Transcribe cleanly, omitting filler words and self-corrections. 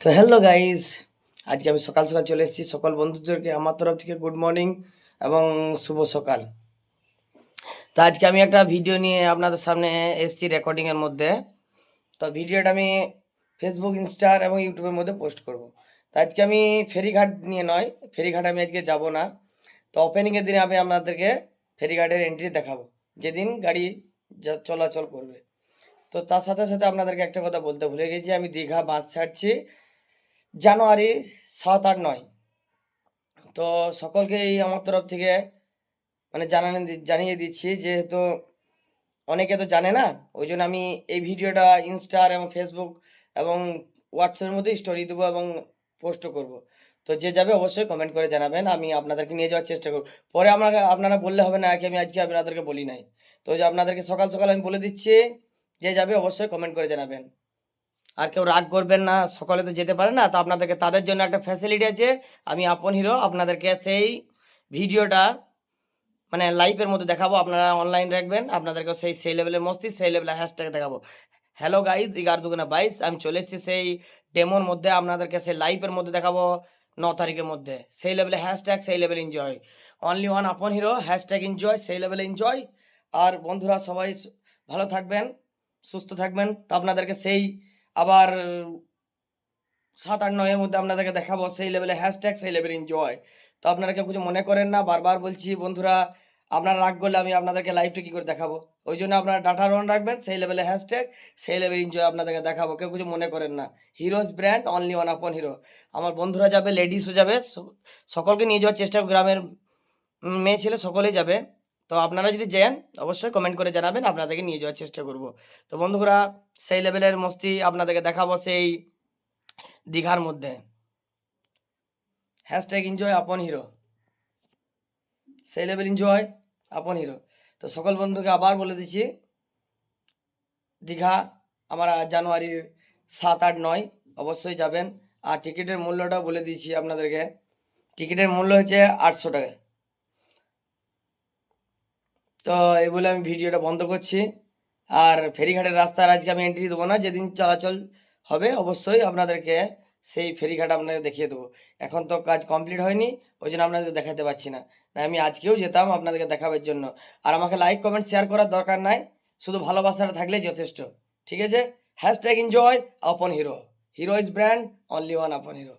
তো hello guys, আজকে আমি সকাল সকাল চলে এসেছি। সকল বন্ধুদেরকে আমার তরফ থেকে গুড মর্নিং এবং শুভ সকাল। তো আজকে আমি একটা ভিডিও নিয়ে আপনাদের সামনে এসেছি রেকর্ডিংয়ের মধ্যে। তো ভিডিওটা আমি ফেসবুক, ইনস্টার এবং ইউটিউবের মধ্যে পোস্ট করব। তো আজকে আমি ফেরিঘাট নিয়ে নয়, ফেরিঘাট আমি আজকে যাব না। তো ওপেনিংয়ের দিনে আমি আপনাদেরকে ফেরিঘাটের এন্ট্রি দেখাবো, যেদিন গাড়ি চলাচল করবে। তো তার সাথে সাথে আপনাদেরকে একটা কথা বলতে ভুলে গেছি, আমি দীঘা বাস ছাড়ছি জানুয়ারি ৭, ৮, ৯। তো সকলকেই আমার তরফ থেকে মানে জানিয়ে দিচ্ছি, যেহেতু অনেকে তো জানে না, ওই জন্য আমি এই ভিডিওটা ইনস্টার এবং ফেসবুক এবং হোয়াটসঅ্যাপের মধ্যে স্টোরি দেবো এবং পোস্টও করব। তো যে যাবে অবশ্যই কমেন্ট করে জানাবেন, আমি আপনাদেরকে নিয়ে যাওয়ার চেষ্টা করব। পরে আপনারা বললে হবে না কি আমি আজকে আপনাদেরকে বলি নাই। তো যে আপনাদেরকে সকাল সকাল আমি বলে দিচ্ছি, যে যাবে অবশ্যই কমেন্ট করে জানাবেন। আর কেউ রাগ করবেন না, সকলে তো যেতে পারে না। তো আপনাদেরকে তাদের জন্য একটা ফ্যাসিলিটি আছে, আমি আপন হিরো আপনাদেরকে সেই ভিডিওটা মানে লাইভের মধ্যে দেখাবো। আপনারা অনলাইন রাখবেন, আপনাদেরকে সেই লেভেলের মস্তি, সেই লেভেলের হ্যাশট্যাগ দেখাবো। হ্যালো গাইজ, 11×22 আমি চলে এসেছি সেই ডেমোর মধ্যে, আপনাদেরকে সেই লাইভের মধ্যে দেখাবো 9 তারিখের মধ্যে। সেই লেভেলে হ্যাশট্যাগ, সেই level enjoy, only one upon hero, hashtag enjoy, সেই লেভেলে এনজয়। আর বন্ধুরা সবাই ভালো থাকবেন, সুস্থ থাকবেন। তো আপনাদেরকে সেই আবার ৭, ৮, ৯ এর মধ্যে আপনাদেরকে দেখাবো সেই লেভেলে হ্যাশট্যাগ, সেই লেভেল এনজয়। তো আপনারা কেউ কিছু মনে করেন না, বারবার বলছি বন্ধুরা, আপনারা রাগ করলে আমি আপনাদেরকে লাইভটা কী করে দেখাবো। ওই জন্য আপনারা ডাটা অন রাখবেন, সেই লেভেলে হ্যাশট্যাগ, সেই লেভেল এনজয় আপনাদেরকে দেখাবো। কেউ কিছু মনে করেন না। Heroes brand, only one upon hero. আমার বন্ধুরা যাবে, লেডিসও যাবে, সকলকে নিয়ে যাওয়ার চেষ্টা, গ্রামের মেয়ে ছেলে সকলেই যাবে। তো আপনারা যদি যান অবশ্যই কমেন্ট করে জানাবেন, আপনাদেরকে নিয়ে যাওয়ার চেষ্টা করব। তো বন্ধুরা, সেই লেভেলের মস্তি আপনাদেরকে দেখাবো সেই দীঘার মধ্যে। হ্যাশট্যাগ এনজয় আপন হিরো, সেই লেভেল এনজয় আপন হিরো। তো সকল বন্ধুকে আবার বলে দিচ্ছি, দীঘা আমার জানুয়ারি ৭, ৮, ৯ অবশ্যই যাবেন। আর টিকিটের মূল্যটাও বলে দিচ্ছি আপনাদেরকে, টিকিটের মূল্য হচ্ছে ৮০০ টাকা। তো এই বলে আমি ভিডিওটা বন্ধ করছি। আর ফেরিঘাটের রাস্তার আজকে আমি এন্ট্রি দেবো না, যেদিন চলাচল হবে অবশ্যই আপনাদেরকে সেই ফেরিঘাট আপনাকে দেখিয়ে দেবো। এখন তো কাজ কমপ্লিট হয়নি, ওই জন্য আপনাদের দেখাতে পারছি না। না আমি আজকেও যেতাম আপনাদেরকে দেখাবার জন্য। আর আমাকে লাইক কমেন্ট শেয়ার করার দরকার নাই, শুধু ভালোবাসাটা থাকলেই যথেষ্ট। ঠিক আছে? হ্যাশট্যাগ এনজয় আপন hero, hero is brand, only one upon hero.